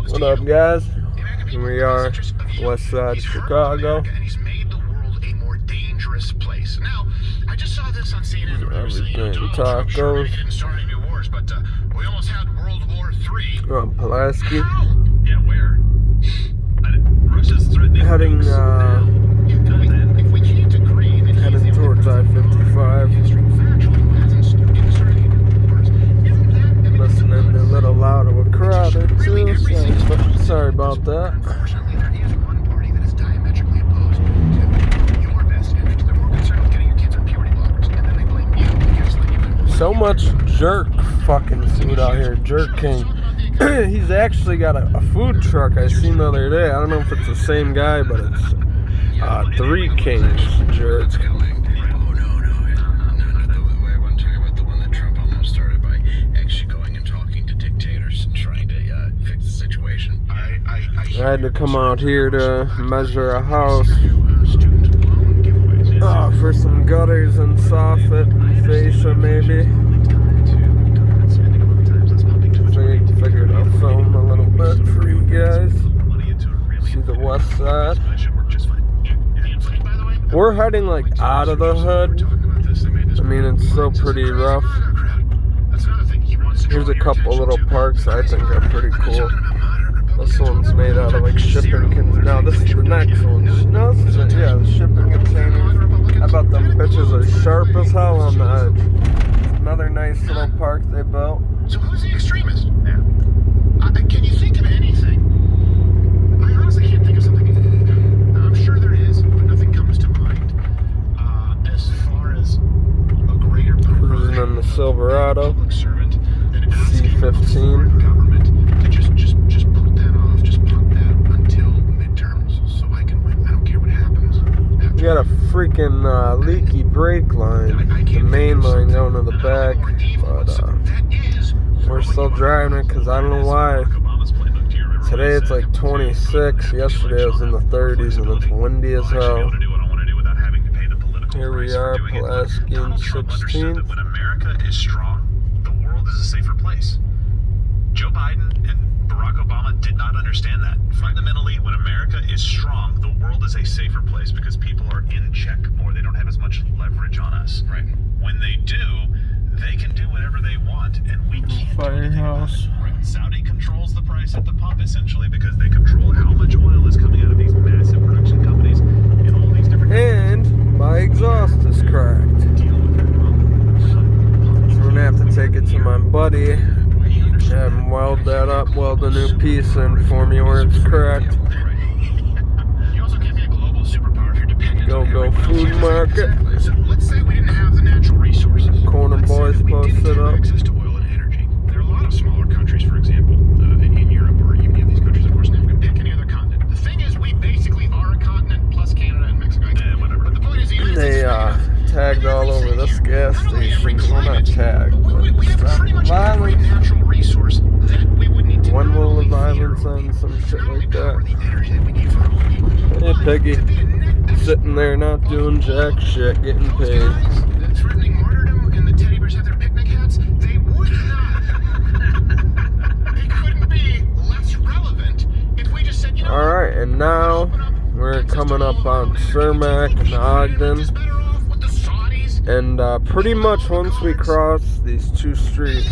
What up, guys? Here we are, west side of Chicago. And he's made the world a more dangerous place. Now, I just saw this on CNN. Everything tacos. Didn't start any wars, but we almost had World War III. Pulaski. Yeah, where? Russia's threatening. Heading towards I-55. Listening a little loud of a crowd or two. Sorry about that. Unfortunately, there is one party that is diametrically opposed to your best interest. They're more concerned with getting your kids on puberty blockers, and then they blame you because so much jerk fucking food out here. Jerk King. He's actually got a food truck I seen the other day. I don't know if it's the same guy, but it's Three Kings Jerk. I had to come out here to measure a house for some gutters and soffit and fascia maybe. Figured I'll film a little bit for you guys. See the west side. We're heading like out of the hood. I mean, it's still pretty rough. Here's a couple little parks I think are pretty cool. This one's made out of like shipping containers. No, this is the next one. No, this is it. Yeah, the shipping containers. I bet them bitches are sharp as hell on the edge. Another nice little park they built. So who's the extremist? Yeah. Can you think of anything? I honestly can't think of something. I'm sure there is, but nothing comes to mind. As far as a greater cruising in the Silverado C15. Government to just put that off, just punt that until midterms, so I can win. I don't care what happens. We got a freaking leaky brake line. The main line going to the back, but we're still driving it because I don't know why. Today it's like 26. Yesterday it was in the 30s and it's windy as hell. Here we are, Pulaski and 16th. When America is strong, the world is a safer place. Joe Biden and Barack Obama did not understand that. Fundamentally, when America is strong, the world is a safer place because people are in check more. They don't have as much leverage on us. Right. When they do, they can do whatever they want, and we can't. Firehouse. Right. Saudi controls the price at the pump essentially because they control how much oil is coming out of these massive production companies in all these different. And my exhaust is cracked. So I'm gonna have to take it to my buddy. Have him weld that up, weld a new piece in for me where it's cracked. Go food market. Let's say we didn't have the natural resources. Corner boys posted up. Access to oil and energy. There are a lot of smaller countries, for example, in Europe or even in these countries, of course, in Africa. Pick any other continent. The thing is, we basically are a continent plus Canada and Mexico. Whatever. But the point is, they tagged all over this gas station. Well, not tagged, but violence. When will the violence end? Some shit like that. Hey, Peggy. Sitting there not doing jack shit, getting paid. Threatening martyrdom and the teddy bears have their picnic hats. They would not. They couldn't be less relevant if we just said, you know. Alright, and now we're coming up on Cermak and Ogden. And pretty much once we cross these two streets,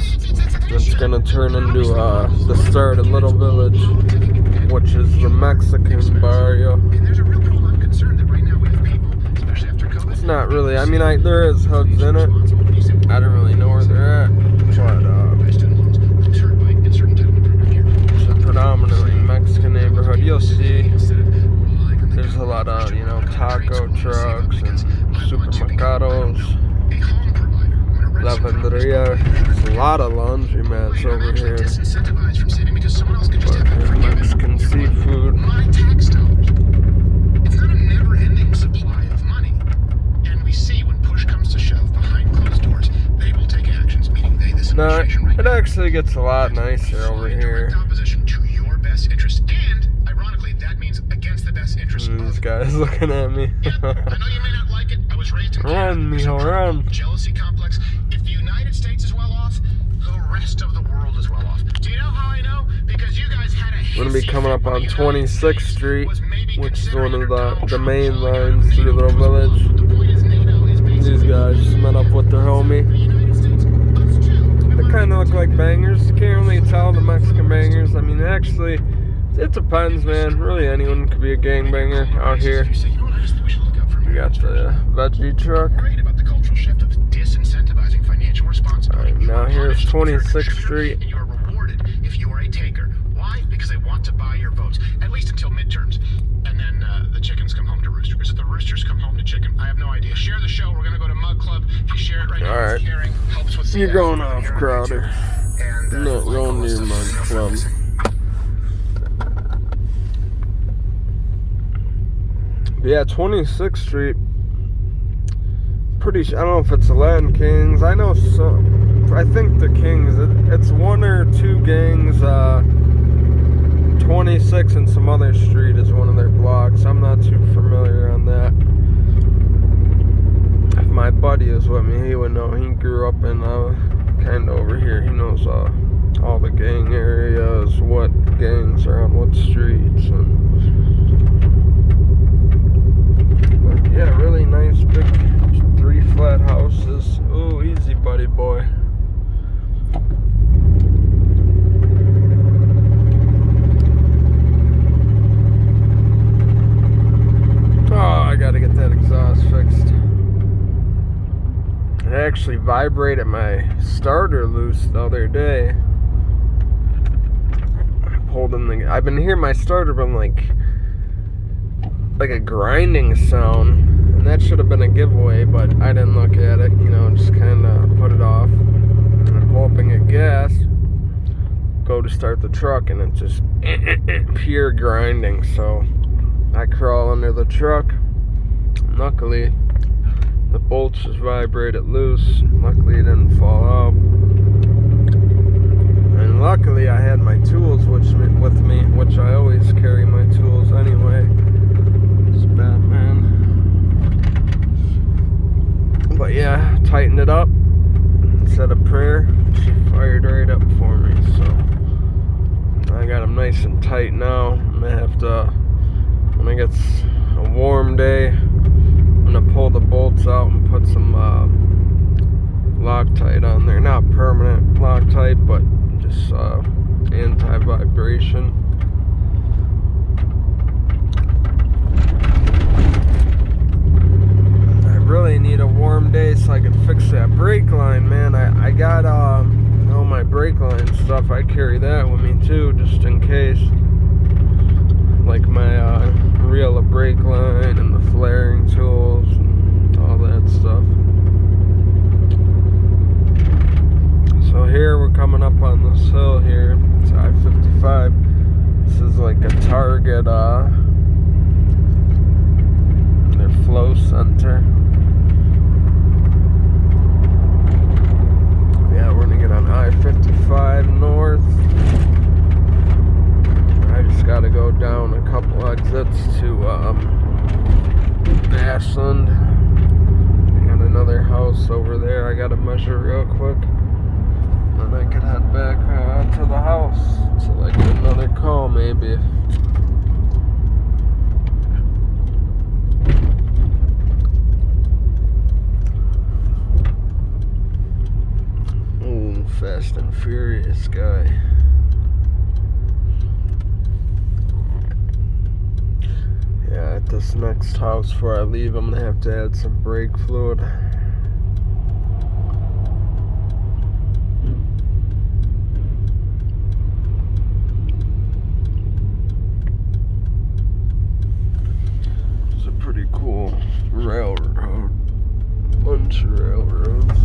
it's gonna turn into the start of Little Village, which is the Mexican barrio. It's not really, I mean, there is hoods in it. I don't really know where they're at, but it's a predominantly Mexican neighborhood. You'll see there's a lot of, taco trucks and supermercados, lavanderia. There's a lot of laundromats over here. But Mexican seafood. It's not a never-ending supply of money. And we see when push comes to shove behind closed doors, they will take actions, meaning they, this administration right now. It actually gets a lot nicer over here. Opposition to your best interest, and ironically, that means against the best interest of these guys looking at me. Yeah, I know you may not like it. I was raised in Run, mijo, run. Jealousy complex. If the United States is well off, the rest of the world is well off. Do you know how We're gonna be coming up on 26th Street, which is one of the main lines through the village. These guys just met up with their homie. They kind of look like bangers. Can't really tell the Mexican bangers. I mean, actually, it depends, man. Really, anyone could be a gangbanger out here. We got the veggie truck. Alright, now here's 26th Street. You are rewarded if you are a taker. Why? Because they want to buy your votes, at least until midterms. And then the chickens come home to rooster. Is it the roosters come home to chicken? I have no idea. Share the show. We're going to go to Mug Club. If you share it right now, Alright. sharing helps with You're going off, Crowder. And, Not going near Mug Club. But yeah, 26th Street. Pretty. I don't know if it's the Latin Kings. I know some. I think the Kings. It's one or two gangs. 26 and some other street is one of their blocks. I'm not too familiar on that. If my buddy is with me, he would know. He grew up in kind of over here. He knows all the gang areas, what gangs are on what streets, and but yeah, really nice big 3 flat houses. Oh, easy, buddy boy. Oh, I gotta get that exhaust fixed. It actually vibrated my starter loose the other day. I pulled in the. I've been hearing my starter been like a grinding sound. And that should have been a giveaway, but I didn't look at it, just kind of put it off. And I'm hoping at gas, go to start the truck, and it's just pure grinding. So I crawl under the truck. Luckily, the bolts just vibrated loose. Luckily, it didn't fall out. And luckily, I had my tools with me, which I always carry my tools anyway. It's Batman. But yeah, tightened it up, said a prayer, she fired right up for me, so I got them nice and tight now. I'm gonna have to, when it gets a warm day, I'm gonna pull the bolts out and put some Loctite on there. Not permanent Loctite, but just anti-vibration. Really need a warm day so I can fix that brake line, man. I got all my brake line stuff. I carry that with me too, just in case. Like my reel of brake line and the flaring tools and all that stuff. So here we're coming up on this hill here. It's I-55. This is like a Target their flow center. Yeah, we're gonna get on I-55 north. I just gotta go down a couple exits to Ashland. I got another house over there I gotta measure real quick. Then I can head back to the house till I get another call maybe. Fast and Furious guy. Yeah, at this next house before I leave, I'm gonna have to add some brake fluid. It's a pretty cool railroad. Bunch of railroads.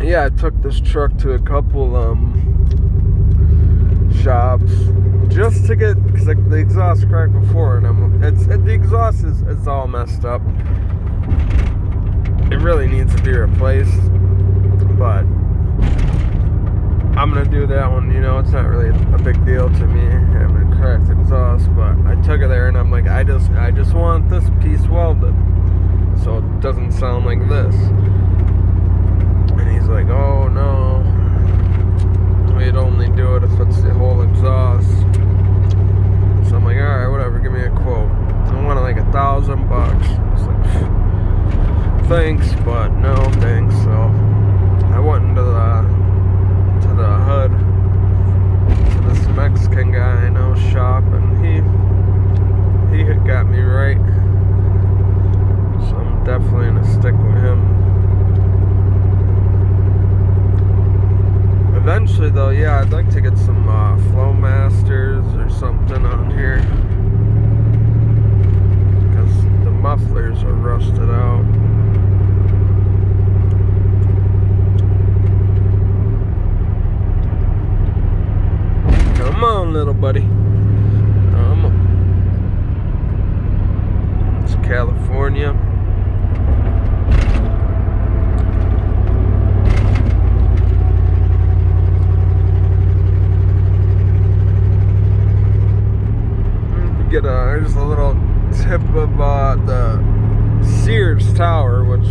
Yeah, I took this truck to a couple shops just to get, because the exhaust cracked before, and the exhaust is all messed up. It really needs to be replaced, but I'm gonna do that one. It's not really a big deal to me having it cracked exhaust, but I took it there and I'm like, I just want this piece welded so it doesn't sound like this. And he's like, oh no, we'd only do it if it's the whole exhaust. So I'm like, alright, whatever, give me a quote. I wanted like $1,000. It's like, thanks, but no thanks. So I went into the hood to this Mexican guy I know shop, and he had got me right. So I'm definitely gonna stick with him. Eventually though, yeah, I'd like to get some Flowmasters or something on here, because the mufflers are rusted out. Come on, little buddy. Come on. It's California. There's a little tip of the Sears Tower, which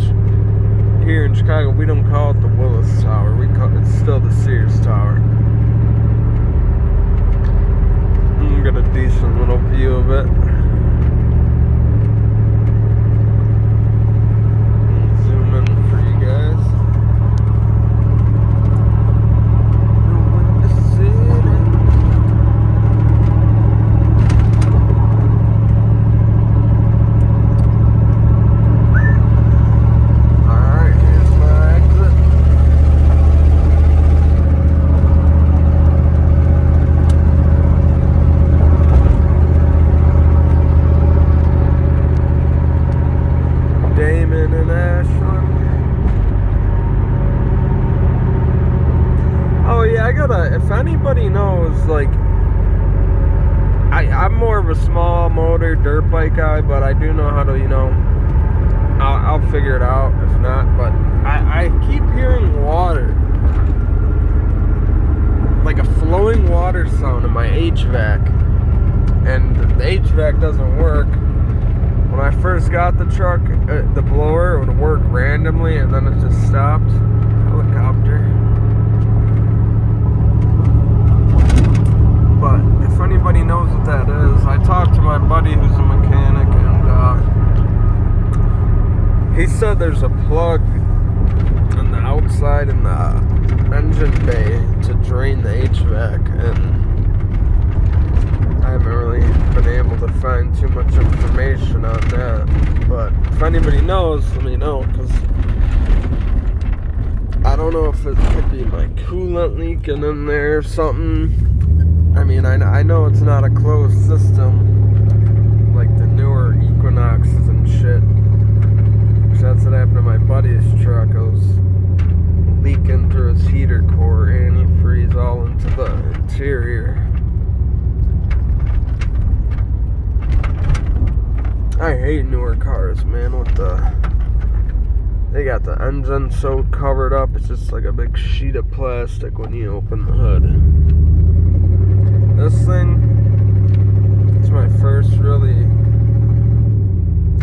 here in Chicago we don't call it the Willis Tower. It's still the Sears Tower. Got a decent little view of it. Zoom in for you guys. If anybody knows, like, I'm more of a small motor dirt bike guy, but I do know how to, I'll figure it out if not. But I keep hearing water, like a flowing water sound in my HVAC, and the HVAC doesn't work. When I first got the truck, the blower would work randomly, and then it just stopped. Helicopter. But if anybody knows what that is, I talked to my buddy who's a mechanic, and he said there's a plug on the outside in the engine bay to drain the HVAC, and I haven't really been able to find too much information on that. But if anybody knows, let me know, because I don't know if it could be my coolant leaking in there or something. I mean, I know it's not a closed system like the newer Equinoxes and shit. Because that's what happened to my buddy's truck. It was leaking through his heater core, antifreeze all into the interior. I hate newer cars, man, they got the engine so covered up, it's just like a big sheet of plastic when you open the hood. This thing, it's my first really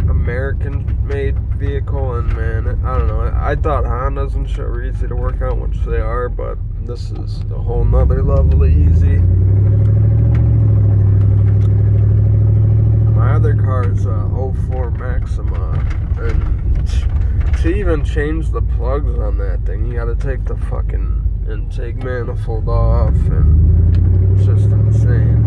American-made vehicle, and man, I don't know, I thought Hondas and shit were easy to work on, which they are, but this is a whole nother level of easy. My other car is a 04 Maxima, and to even change the plugs on that thing, you gotta take the fucking intake manifold off, and it's just insane.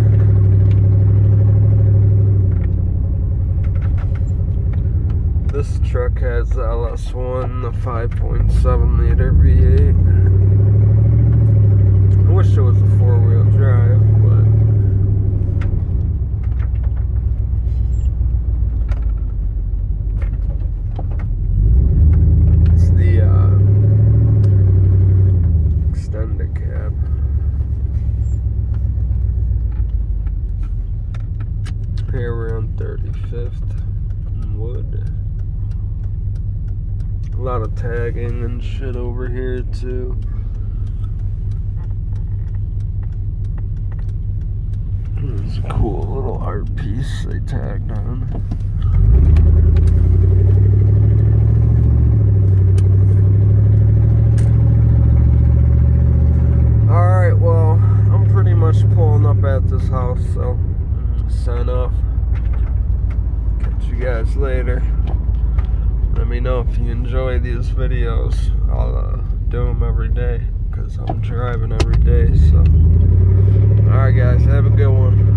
This truck has the LS1, the 5.7 liter V8. I wish it was a 4-wheel drive, but it's the extended cab. Here we're on 35th and Wood. A lot of tagging and shit over here too. It's cool. art piece they tagged on. Alright, well, I'm pretty much pulling up at this house, so sign off. Catch you guys later. Let me know if you enjoy these videos. I'll do them every day because I'm driving every day. So, alright guys, have a good one.